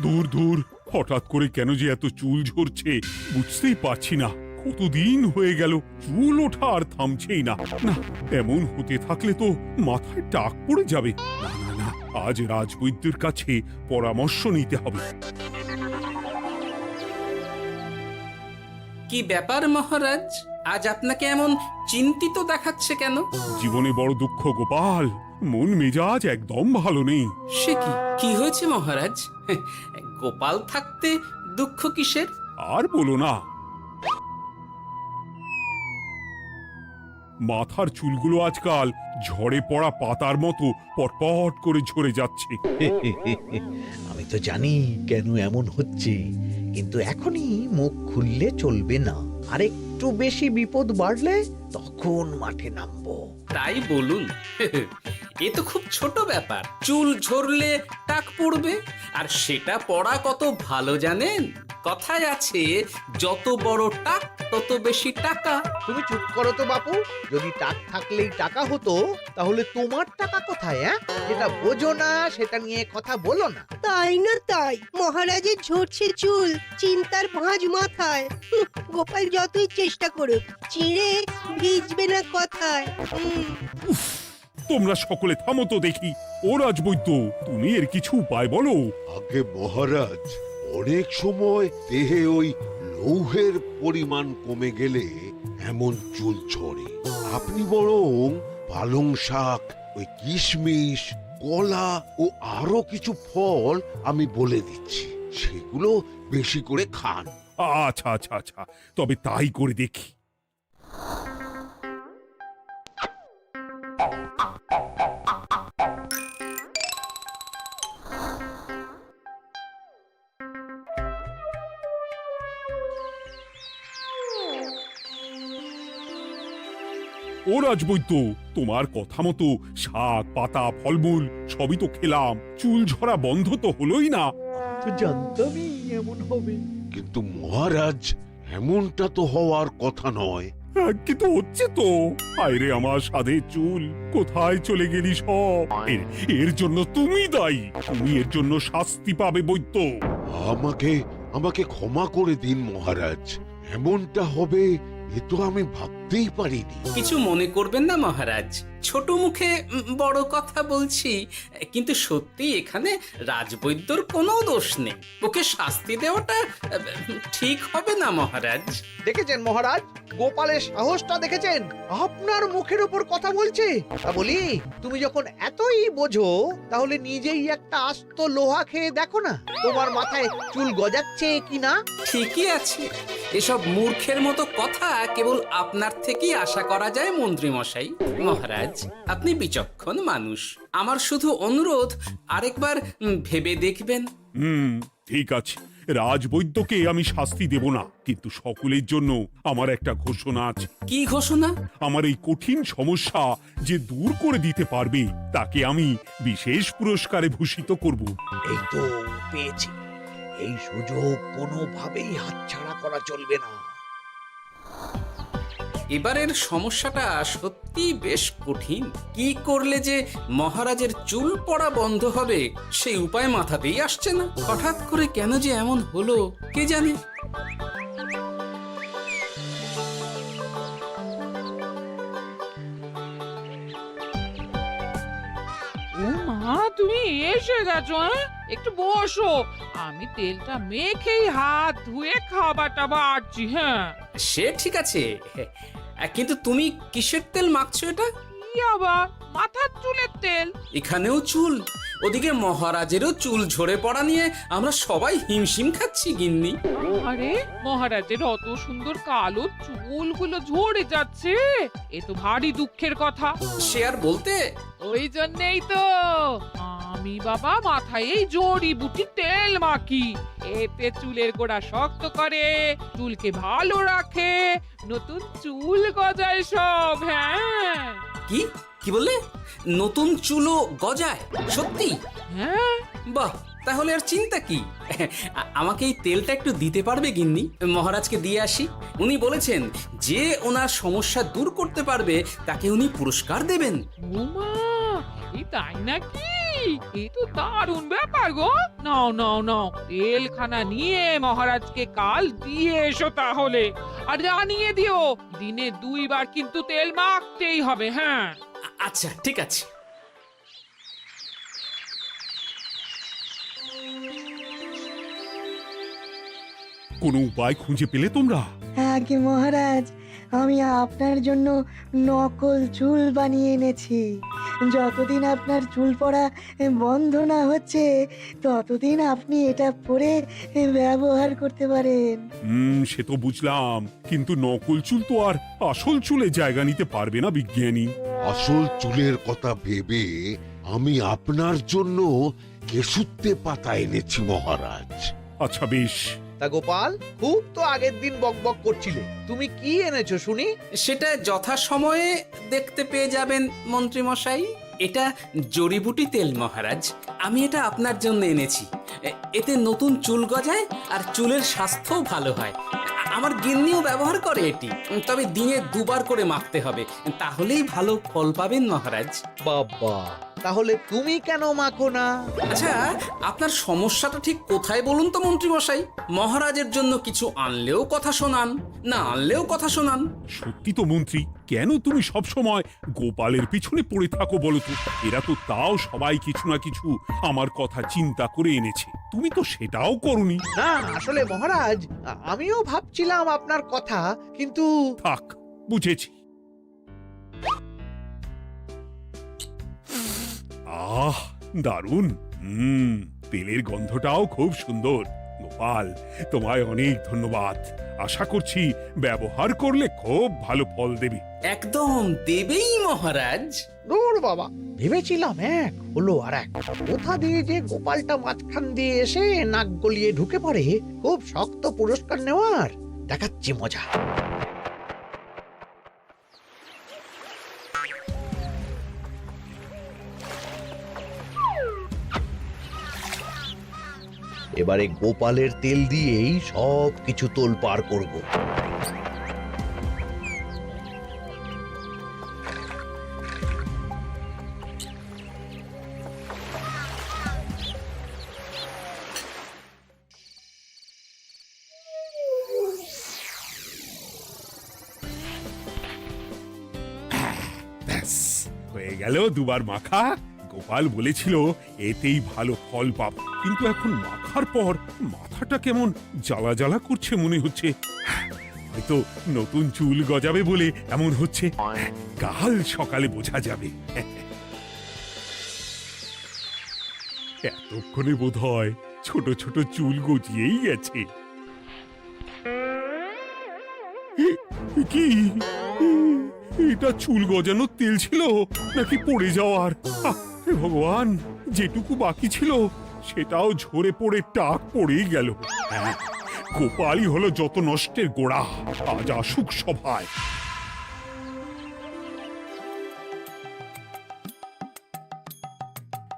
দূর দূর, হঠাৎ করে কেন যে এত চুল ঝরছে বুঝতেই পারছি না। কতদিন হয়ে গেল চুল ওঠা আর থামছেই না। না, এমন হতে থাকলে তো মাথায় টাক পড়ে যাবে। না না না, আজ রাজবৈদ্যের কাছে পরামর্শ নিতে হবে। কি ব্যাপার মহারাজ, আজ আপনাকে এমন চিন্তিত দেখাচ্ছে কেন? জীবনে বড় দুঃখ গোপাল, মন মেজাজ একদম ভালো নেই। সে কি, কি হয়েছে মহারাজ? গোপাল থাকতে দুঃখ কিসের? আর বলো না, মাথার চুলগুলো আজকাল ঝড়ে পড়া পাতার মতো পটপট করে ঝরে যাচ্ছে। আমি তো জানি কেন এমন হচ্ছে, কিন্তু এখনই মুখ খুললে চলবে না। আর একটু বেশি বিপদ বাড়লে তখন মাঠে নামবো। তাই বলুন। এ তো খুব ছোট ব্যাপার, চুল ঝরলে টাক পড়বে, আর সেটা পড়া কত ভালো জানেন? কথায় আছে, যত বড় টাক তত বেশি টাকা। তুমি চুপ করো তো বাপু। যদি টাক থাকলেই টাকা হতো, তাহলে তোমার টাকা কোথায়? যেটা বোঝো না সেটা নিয়ে কথা বলো না। তাই না তাই, মহারাজের ঝরছে চুল, চিন্তার ভাঁজ মাথায়। গোপাল যতই চেষ্টা করুক, চিড়ে ভিজবে না কথায়। তোমরা সকলে থামো তো দেখি। ও রাজবৈদ্য, তুমি এর কিছু উপায় বলো। আগে মহারাজ, অনেক সময় দেহে ওই লৌহের পরিমাণ কমে গেলে এমন চুল ঝরে। আপনি বরং পালং শাক, ওই কিশমিশ, কলা ও আরো কিছু ফল আমি বলে দিচ্ছি, সেগুলো বেশি করে খান। আচ্ছা আচ্ছা আচ্ছা, তবে তাই করে দেখি। ও রাজবৈদ্য, তোমার কথা মতো শাক পাতা ফলমূল সবই তো খেলাম, চুল ঝরা বন্ধ তো হলোই না। তো জানতামই এমন হবে। কিন্তু মহারাজ, এমনটা তো হওয়ার কথা নয়। কিন্তু হচ্ছে তো। আরে আমার সাধের চুল, কোথায় চলে গেলি সব? এর জন্য তুমি দায়ী। তুমি এর জন্য শাস্তি পাবে বৈদ্য। আমাকে আমাকে ক্ষমা করে দিন মহারাজ, এমনটা হবে এ তো আমি ভাবতেই পারিনি। কিছু মনে করবেন না মহারাজ, ছোট মুখে বড় কথা বলছি, কিন্তু সত্যি এখানে রাজবৈদ্যর কোনো দোষ নেই। ওকে শাস্তি দেওয়াটা ঠিক হবে না মহারাজ। দেখেছেন মহারাজ, গোপালের সাহসটা দেখেছেন? আপনার মুখের উপর কথা বলছে। তা বলি, তুমি যখন এতই বোঝো, তাহলে নিজেই একটা আস্ত লোহা খেয়ে দেখো না, তোমার মাথায় চুল গজাচ্ছে কিনা। ঠিকই আছে, এসব মূর্খের মতো কথা কেবল আপনার থেকেই আশা করা যায় মন্ত্রী মশাই। মহারাজ, আপনি বিচক্ষণ মানুষ, আমার শুধু অনুরোধ, আরেকবার ভেবে দেখবেন। ঠিক আছে, রাজবৈদ্যকে আমি শাস্তি দেব না, কিন্তু সকলের জন্য আমার একটা ঘোষণা আছে। কি ঘোষণা? আমার এই কঠিন সমস্যা যে দূর করে দিতে পারবে, তাকে আমি বিশেষ পুরস্কারে ভূষিত করব। এই তো পেয়েছি, এই সুযোগ কোনোভাবেই হাতছাড়া করা চলবে না। এবারের সমস্যাটা সত্যি বেশ কঠিন। কি করলে যে মহারাজের চুল পড়া বন্ধ হবে সেই উপায় মাথাতেই আসছে না। হঠাৎ করে কেন যে এমন হলো কে জানে। ও মা, তুমি এসে গেছো? একটু বসো, আমি তেলটা মেখেই হাত ধুয়ে খাবারটা বাড়ছি। হ্যাঁ, সে ঠিক আছে, কিন্তু তুমি কিসের তেল মাখছো এটা? কি আবার মাথার চুলের তেল? এখানেও চুল, ওদিকে মহারাজেরও চুল ঝরে পড়া নিয়ে আমরা সবাই হিমশিম খাচ্ছি গিন্নি। আরে, মহারাজের অত সুন্দর কালো চুলগুলো ঝরে যাচ্ছে, এ তো ভারী দুঃখের কথা। সে আর বলতে, ওই জন্যেই তো আমি বাবা মাথায় এই জড়িবুটি তেল মাখি। এতে চুলের গোড়া শক্ত করে, চুলকে ভালো রাখে, নতুন চুল গজায় সব। হ্যাঁ। কি কি বললে? নতুন চুলও গজায়? সত্যি? হ্যাঁ, বাহ, তাহলে আর চিন্তা কি? আমাকে এই তেলটা একটু দিতে পারবে গিন্নি? মহারাজকে দিয়ে আসি। উনি বলেছেন যে ওনার সমস্যা দূর করতে পারবে তাকে উনি পুরস্কার দেবেন। ওমা, এই তাই নাকি? এই তো দারুণ ব্যাপার গো। নাও নাও নাও, তেলখানা নিয়ে মহারাজকে কাল দিয়ে এসো তাহলে। আর জানিয়ে দিও, দিনে 2 বার কিন্তু তেল মাখতেই হবে। হ্যাঁ, আচ্ছা, ঠিক আছে। কোনো উপায় খুঁজে পেলে তোমরা? আগে মহারাজ, আমি আপনার জন্য নকল চুল বানিয়ে এনেছি। যতদিন আপনার চুল পড়া বন্ধ না হচ্ছে ততদিন আপনি এটা পরে ব্যবহার করতে পারেন। সে তো বুঝলাম, কিন্তু নকল চুল তো আর আসল চুলে জায়গা নিতে পারবে না বিজ্ঞানী। আসল চুলের কথা ভেবে আমি আপনার জন্য কেশুত্তে পাতা এনেছি মহারাজ। আচ্ছা বেশ। তা গোপাল, খুব তো আগের দিন বকবক করছিলে, তুমি কি এনেছো শুনি? সেটা যথাসময়ে দেখতে পেয়ে যাবেন মন্ত্রী মশাই। এটা জড়িবুটি তেল মহারাজ। আমি এটা আপনার জন্য এনেছি। এতে নতুন চুল গজায় আর চুলের স্বাস্থ্যও ভালো হয়। আমার গিন্নিও ব্যবহার করে এটি, তবে দিনে 2 বার করে মাখতে হবে, তাহলেই ভালো ফল পাবেন মহারাজ। বাবা, তাহলে তুমি কেন মাখো না? আচ্ছা, আপনার সমস্যাটা ঠিক কোথায় বলুন তো মন্ত্রী মশাই? মহারাজের জন্য কিছু আনলেও কথা শোনান, না আনলেও কথা শোনান। সত্যি তো মন্ত্রী, কেন তুমি সব সময় গোপালের পিছনে পড়ে থাকো বলো তো? এরা তো তাও সবাই কিছু না কিছু আমার কথা চিন্তা করে এনেছে, তুমি তো সেটাও করনি। না, আসলে মহারাজ, আমিও ভাবছিলাম আপনার কথা, কিন্তু থাক, বুঝেছি। আহ, দারুণ। তেলের গন্ধটাও খুব সুন্দর। গোপাল, তোমায় অনেক ধন্যবাদ। আশা করছি ব্যবহার করলে খুব ভালো ফল দেবে। একদম দেবেই মহারাজ। দূর বাবা, ভেবেছিলাম এক হলো আর এক। কোথা দিয়ে যে গোপালটা মাঝখান দিয়ে এসে নাক গলিয়ে ঢুকে পড়ে, খুব শক্ত পুরস্কার নেওয়ার। দেখাচ্ছি মজা। এবারে গোপালের তেল দিয়েই সব কিছু তোলপাড় করব। ব্যাস, হয়ে গেল 2 বার মাখা। গোপাল বলেছিল এতেই ভালো ফল পাব, কিন্তু এখন মাখার পর মাথাটা কেমন জ্বালা জ্বালা করছে মনে হচ্ছে। হয়তো নতুন চুল গজাবে বলে এমন হচ্ছে। কাল সকালে বোঝা যাবে। এতক্ষণে বোধহয় ছোট ছোট চুল গজিয়েই গেছে। কি এটা চুল গজানোর তেল ছিল নাকি পড়ে যাওয়ার? হে ভগবান, যেটুকু বাকি ছিল সেটাও ঝরে পড়ে টাক পড়েই গেল। হ্যাঁ, গোপালই হলো যত নষ্টের গোড়া। আজ আসুক সভায়।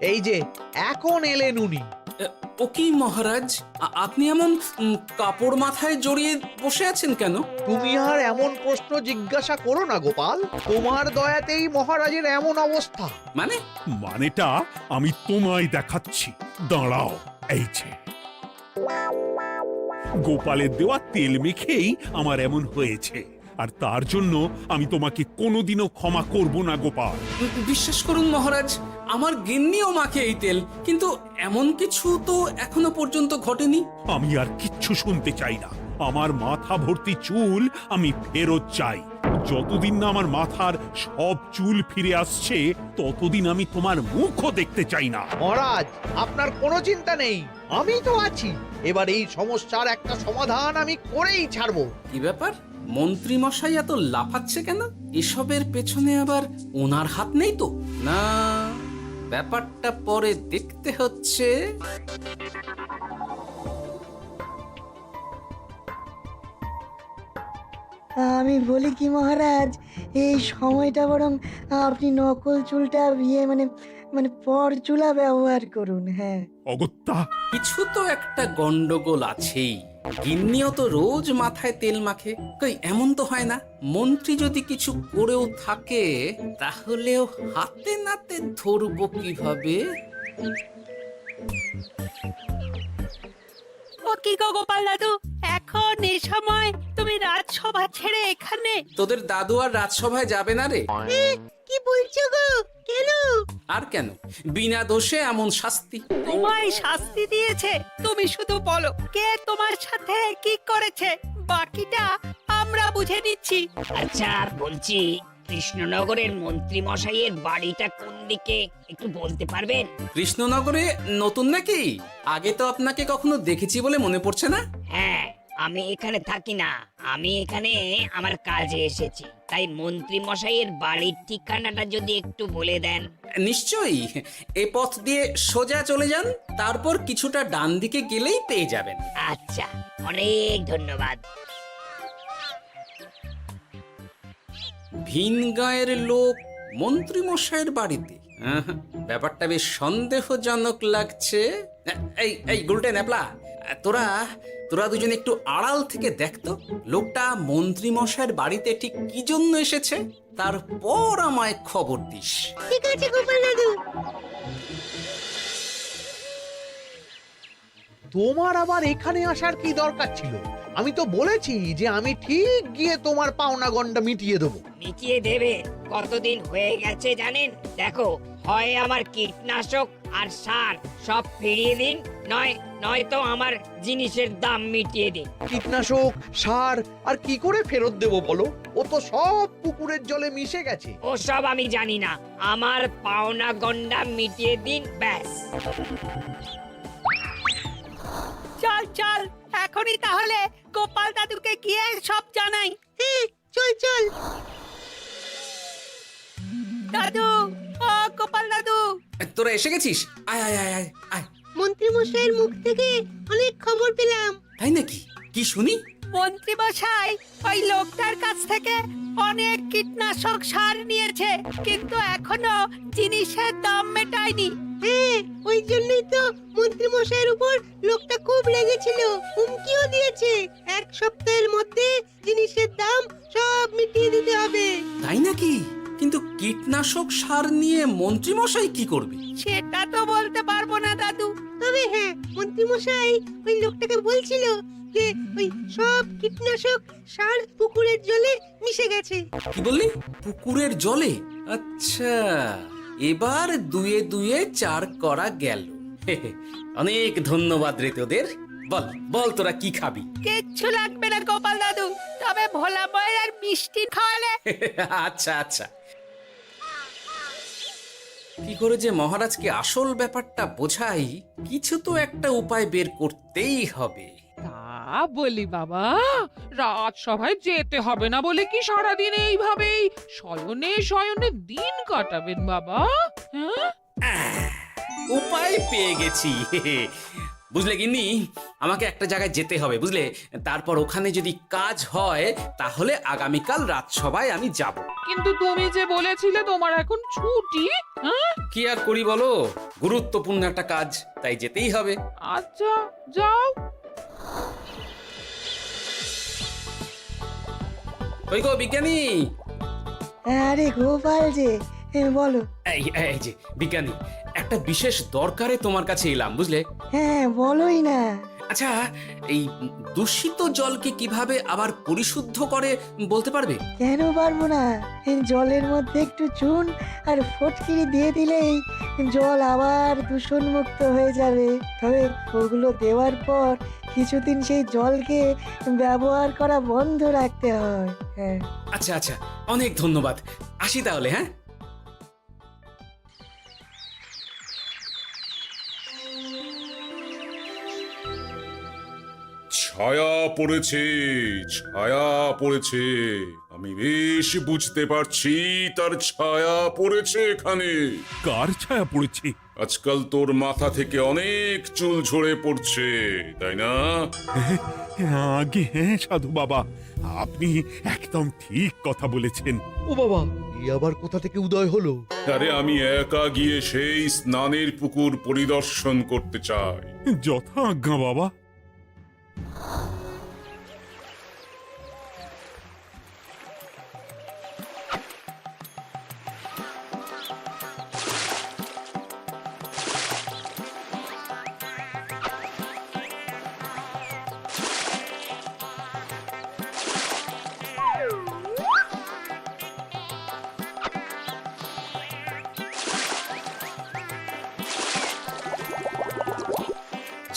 এই যে এখন এলেন উনি। ও কি মহারাজ, আপনি এমন কাপড় মাথায় জড়িয়ে বসে আছেন কেন? তুমি আর এমন প্রশ্ন জিজ্ঞাসা করো না গোপাল, তোমার দয়াতেই মহারাজের এমন অবস্থা। মানে? মানেটা আমি তোমায় দেখাচ্ছি, দাঁড়াও। এই যে গোপালের দেওয়া তেল মেখেই আমার এমন হয়েছে, আর তার জন্য আমি তোমাকে কোনোদিনও ক্ষমা করব না গোপাল। বিশ্বাস করুন মহারাজ, আমার গিন্নিও মাখে এই তেল, কিন্তু এমন কিছু তো এখনো পর্যন্ত ঘটেনি। আমি আর কিচ্ছু শুনতে চাই না। আমার মাথা ভর্তি চুল আমি ফেরত চাই। যতদিন না আমার মাথার সব চুল ফিরে আসছে ততদিন আমি তোমার মুখও দেখতে চাই না। মহারাজ, আপনার কোনো চিন্তা নেই, আমি তো আছি। এবার এই সমস্যার একটা সমাধান আমি করেই ছাড়বো। কি ব্যাপার, মন্ত্রী মশাই এত লাফাচ্ছে কেন? এসবের পেছনে আবার ওনার হাত নেই তো? না, ব্যাপারটা পরে দেখতে হচ্ছে। আমি বলি কি মহারাজ, এই সময়টা বরং আপনি নকল চুলটা মানে মানে পরচুলা ব্যবহার করুন। হ্যাঁ, অগত্যা, কিছু তো একটা গন্ডগোল আছেই। গিন্নিও তো রোজ মাথায় তেল মাখে, কই এমন তো হয় না। মন্ত্রী যদি কিছু করেও থাকে তাহলেও হাতে নাতে ধরবো কিভাবে? ও কি গো গোপাল দাদু, এখন এই সময় তুমি রাজসভা ছেড়ে এখানে? তোদের দাদু আর রাজসভায় যাবে না রে? কি বলছো গো? কেন? আর কেন, বিনা দোষে এমন শাস্তি। তোমায় শাস্তি দিয়েছে, তুমি শুধু বলো কে তোমার সাথে কি করেছে, বাকিটা আমরা বুঝে নিচ্ছি। আচ্ছা বলছি, কৃষ্ণনগরের মন্ত্রী মশাইয়ের বাড়িটা কোন দিকে একটু বলতে পারবেন? কৃষ্ণনগরে নতুন নাকি? আগে তো আপনাকে কখনো দেখেছি বলে মনে পড়ছে না। হ্যাঁ, আমি এখানে থাকি না, আমি এখানে আমার কাজে এসেছি, তাই মন্ত্রী মশাইয়ের বাড়ির ঠিকানাটা যদি একটু বলে দেন। নিশ্চয়ই, এ পথ দিয়ে সোজা চলে যান, তারপর কিছুটা ডান দিকে গেলেই পেয়ে যাবেন। আচ্ছা, অনেক ধন্যবাদ। ভিন গাঁয়ের লোক মন্ত্রী মশাইয়ের বাড়িতে? ব্যাপারটা বেশ সন্দেহজনক লাগছে। এই এই গুলটে ন্যাপলা, তোরা তোরা দুজন একটু আড়াল থেকে দেখতো লোকটা মন্ত্রী মশাইয়ের বাড়িতে ঠিক কি জন্য এসেছে, তারপর আমায় খবর দিস। ঠিক আছে গোপাল দাদু। তোমার আবার এখানে আসার কি দরকার ছিল? আমি তো বলেছি যে আমি ঠিক গিয়ে তোমার পাওনা গন্ডা মিটিয়ে দেবো। মিটিয়ে দেবে? কতদিন হয়ে গেছে জানেন? দেখো, হয় আমার কীটনাশক আর সার সব ফিরিয়ে দিন, নয়তো আমার জিনিসের দাম মিটিয়ে দিন। কীটনাশক, সার আর কি করে ফেরত দেবো বলো? ও তো সব পুকুরের জলে মিশে গেছে। ওসব আমি জানি না, আমার পাওনা গন্ডা মিটিয়ে দিন, ব্যাস। চল চল, এখনই তাহলে গোপাল দাদুকে গিয়ে সব জানাই। হ্যাঁ, চল চল। দাদু, ও গোপাল দাদু। তোরা এসে গেছিস? আয় আয় আয় আয় আয়। মন্ত্রী মশাইয়ের মুখ থেকে অনেক খবর পেলাম। তাই নাকি? কি শুনি? মন্ত্রী মশাই ওই লোকটার কাছ থেকে অনেক কীটনাশক সার নিয়েছে, কিন্তু এখনো জিনিসের দাম মেটায়নি। হ্যাঁ, ওই জন্যই তো মন্ত্রী মশাইয়ের উপর লোকটা খুব রেগেছিল, হুমকিও দিয়েছে 1 সপ্তাহের মধ্যে জিনিসের দাম সব মিটিয়ে দিতে হবে। তাই নাকি? কিন্তু কীটনাশক সার নিয়ে মন্ত্রী মশাই কি করবে? সেটা তো বলতে পারবো না দাদু। তবে হ্যাঁ, মন্ত্রী মশাই ওই লোকটাকে বলছিল যে ওই সব কীটনাশক সার পুকুরের জলে মিশে গেছে। কি বললি? পুকুরের জলে? আচ্ছা, এবার দুয়ে দুয়ে 4 করা গেল। অনেক ধন্যবাদ রে তোদের। বল বল, তোরা কি খাবি? কিচ্ছু লাগবে না গোপাল দাদু, তবে ভোলা বয় আর মিষ্টি খাওয়ালে। আচ্ছা আচ্ছা। কি করে যে মহারাজকে আসল ব্যাপারটা বোঝাই, কিছু তো একটা উপায় বের করতেই হবে। তা বলি বাবা, রাজসভায় যেতে হবে না বলে কি সারাদিন এইভাবেই শয়নে শয়নে দিন কাটাবেন বাবা? হ্যাঁ, উপায় পেয়ে গেছি। বুঝলে গিন্নি, আমাকে একটা জায়গায় যেতে হবে, বুঝলে? তারপর ওখানে যদি কাজ হয় তাহলে আগামীকাল রাজসভায় আমি যাব। কিন্তু তুমি যে বলেছিলে তোমার এখন ছুটি। হ্যাঁ, কি আর করি বলো, গুরুত্বপূর্ণ একটা কাজ, তাই যেতেই হবে। আচ্ছা যাও। ওই গো বিজ্ঞানী, আরে গোপাল যে, বলো। এই এই যে বিজ্ঞানী, একটা বিশেষ দরকারে তোমার কাছে এলাম, বুঝলে? হ্যাঁ, বলোই না। আচ্ছা, এই দূষিত জলকে কিভাবে আবার পরিশুদ্ধ করে বলতে পারবে? কেন পারবো না? জলের মধ্যে একটু চুন আর ফটকিরি দিয়ে দিলেই জল আবার দূষণমুক্ত হয়ে যাবে। তবে ওগুলো দেওয়ার পর কিছুদিন সেই জলকে ব্যবহার করা বন্ধ রাখতে হয়। হ্যাঁ। আচ্ছা আচ্ছা, অনেক ধন্যবাদ, আসি তাহলে। হ্যাঁ, ছায়া পড়েছে, ছায়া পড়েছে, আমি বেশ বুঝতে পারছি তার ছায়া পড়েছে এখানে। কার ছায়া পড়েছে? আজকাল তোর মাথা থেকে অনেক চুল ঝরে পড়ছে, তাই না? আগে হ্যাঁ সাধু বাবা, আপনি একদম ঠিক কথা বলেছেন। ও বাবা, এই আবার কোথা থেকে উদয় হলো? আরে আমি একা গিয়ে সেই স্নানের পুকুর পরিদর্শন করতে চাই। যথা আজ্ঞা বাবা।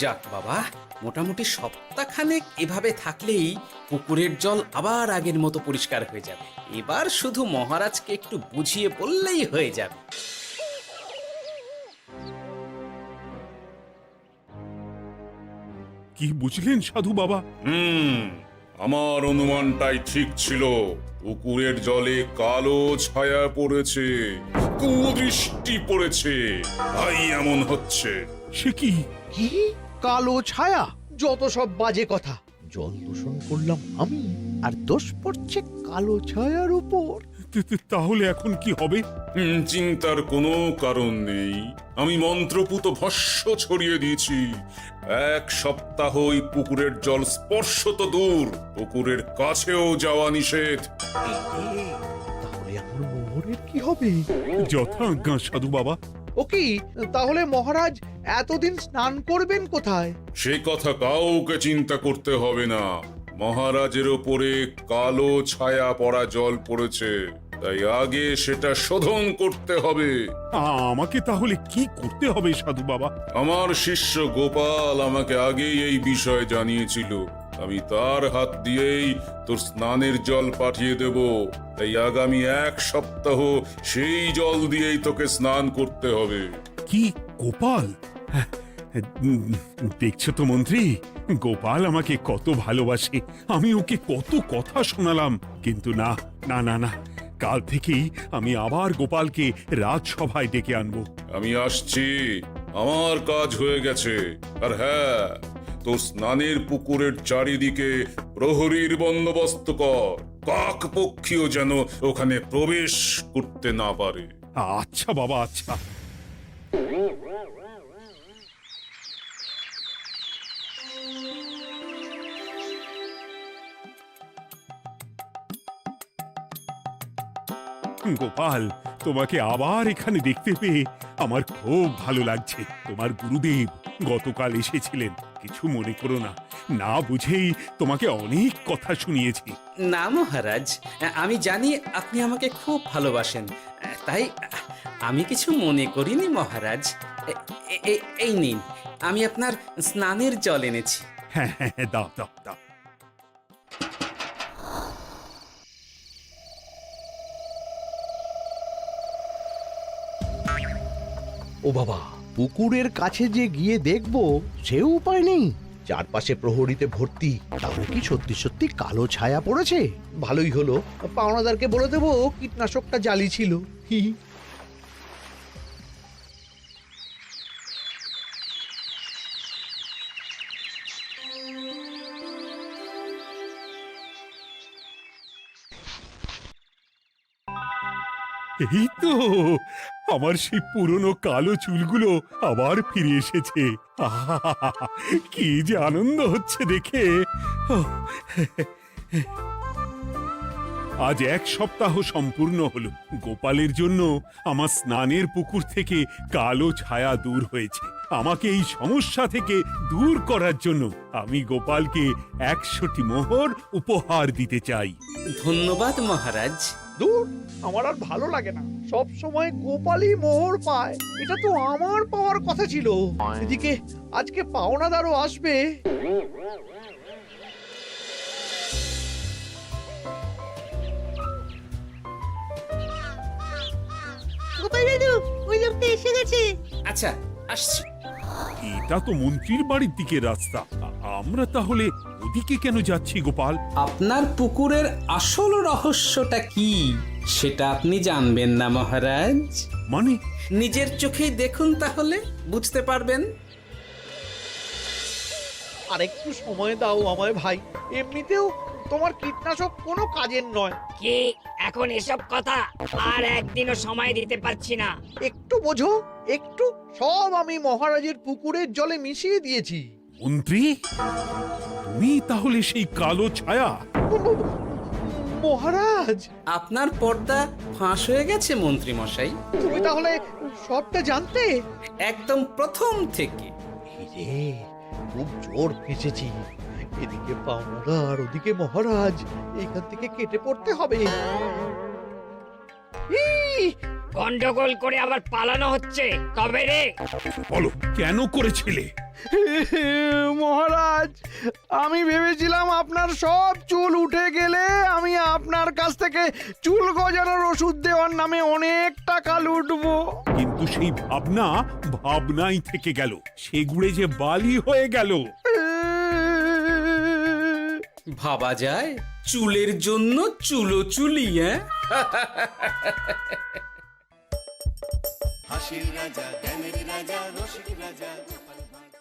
যাক বাবা, মোটামুটি সপ্তাহখানেক এভাবে থাকলেই পুকুরের জল আবার আগের মতো পরিষ্কার হয়ে যাবে। এবার শুধু মহারাজকে একটু বুঝিয়ে বললেই হয়ে যাবে। কি বুঝলেন সাধু বাবা? আমার অনুমানটাই ঠিক ছিল। পুকুরের জলে কালো ছায়া পড়েছে, কুদৃষ্টি পড়েছে, তাই এমন হচ্ছে। সে কি? কি কালো ছায়া? যত সব বাজে কথা। জল দূষণ করলাম আমি, আর দোষ পড়ছে কালো ছায়ার উপর। তাহলে এখন কি হবে? চিন্তার কোনো কারণ নেই। আমি মন্ত্রপুত ভস্য ছড়িয়ে দিয়েছি। 1 সপ্তাহ ওই পুকুরের জল স্পর্শ তো দূর, পুকুরের কাছেও যাওয়া নিষেধ। তাহলে আমার মোহরের কি হবে? যথা আজ্ঞা সাধু বাবা। ও কি, তাহলে মহারাজ এতদিন স্নান করবেন কোথায়? সে কথা কাউকে চিন্তা করতে হবে না। মহারাজের ওপরে কালো ছায়া পড়া জল পড়েছে, তাই আগে সেটা শোধন করতে হবে। আমাকে তাহলে কি করতে হবে সাধু বাবা? আমার শিষ্য গোপাল আমাকে আগেই এই বিষয় জানিয়েছিল। আমি তার হাত দিয়েই তোর স্নানের জল পাঠিয়ে দেব। তাই আগামী 1 সপ্তাহ সেই জল দিয়েই তোকে স্নান করতে হবে। কি গোপাল? দেখছো তো মন্ত্রী, গোপাল আমাকে কত ভালোবাসে। আমি ওকে কত কথা শোনালাম, কিন্তু না না না না, কাল থেকেই আমি আবার গোপালকে রাজসভায় ডেকে আনবো। আমি আসছি, আমার কাজ হয়ে গেছে। আর হ্যাঁ, তোর স্নানের পুকুরের চারিদিকে প্রহরীর বন্দোবস্ত কর। কাক পক্ষীও যেন ওখানে প্রবেশ করতে না পারে। আচ্ছা বাবা, আচ্ছা। গোপাল, তোমাকে আবার এখানে দেখতে পেয়ে আমার খুব ভালো লাগছে। তোমার গুরুদেব গতকাল এসেছিলেন, কিছু মনে করো না। না বুঝেই তোমাকে অনেক কথা শুনিয়েছি। না মহারাজ, আমি জানি আপনি আমাকে খুব ভালোবাসেন, তাই আমি কিছু মনে করিনি মহারাজ। এই নিন, আমি আপনার স্নানের জল এনেছি। হ্যাঁ হ্যাঁ হ্যাঁ, দাও দাও দাও। ও বাবা, পুকুরের কাছে যে গিয়ে দেখবো সে উপায় নেই। চারপাশে প্রহরীতে ভর্তি। তাহলে কি সত্যি সত্যি কালো ছায়া পড়েছে? ভালোই হলো, পাওনাদারকে বলে দেবো কীটনাশকটা জালি ছিল। হি হি। এই তো আমার সেই পুরনো কালো চুলগুলো আবার ফিরে এসেছে। আহা, কি যে আনন্দ হচ্ছে দেখে। আজ 1 সপ্তাহ সম্পূর্ণ হলো। গোপালের জন্য আমার স্নানের পুকুর থেকে কালো ছায়া দূর হয়েছে। আমাকে এই সমস্যা থেকে দূর করার জন্য আমি গোপালকে 100টি মোহর উপহার দিতে চাই। ধন্যবাদ মহারাজ। দূর, আমার আর ভালো লাগে না। সব সময় গোপালই মোহর পায়, এটা তো আমার পাওয়ার কথা ছিল। এদিকে আজকে পাওনাদারও আসবে। গোপাল দাদু, ওই লোকটা এসে গেছে। আচ্ছা, আসছি। এটা তো মন্ত্রীর বাড়ির দিকে রাস্তা। আমরা তাহলে ওদিকে কেন যাচ্ছি গোপাল? আপনার পুকুরের আসল রহস্যটা কি সেটা আপনি জানবেন না মহারাজ? মানে নিজের চোখেই দেখুন তাহলে বুঝতে পারবেন। আর একটু সময় দাও আমায় ভাই, এমনিতেও তোমার কীটনাশক কোনো কাজের নয়। কি এখন এসব কথা? আর একদিনও সময় দিতে পারছি না। একটু বোঝো, একটু। সব আমি মহারাজের পুকুরের জলে মিশিয়ে দিয়েছি। মন্ত্রী, তুমি তাহলে সেই কালো ছায়া? মহারাজ, আপনার পর্দা ফাঁস হয়ে গেছে মন্ত্রী মশাই। তুমি তাহলে সবটা জানতে? একদম প্রথম থেকে। রে, খুব জোর ফেঁসেছি। এদিকে পাওনা আর ওদিকে মহারাজ, এখান থেকে কেটে পড়তে হবে। গন্ডগোল করে আবার পালানো হচ্ছে তবে রে। বলো, কেন করেছিলে? মহারাজ, আমি ভেবেছিলাম আপনার সব চুল উঠে গেলে আমি আপনার কাছ থেকে চুল গজানোর ওষুধ দেওয়ার নামে অনেক টাকা লুটবো। কিন্তু সেই ভাবনা ভাবনাই থেকে গেল, সেগুড়ে যে বালি হয়ে গেল। ভাবা যায় চুলের জন্য চুলো চুলি, হ্যাঁ? হাসির রাজা, জ্ঞানের রাজা, রসিক রাজা, গোপাল ভাঁড়।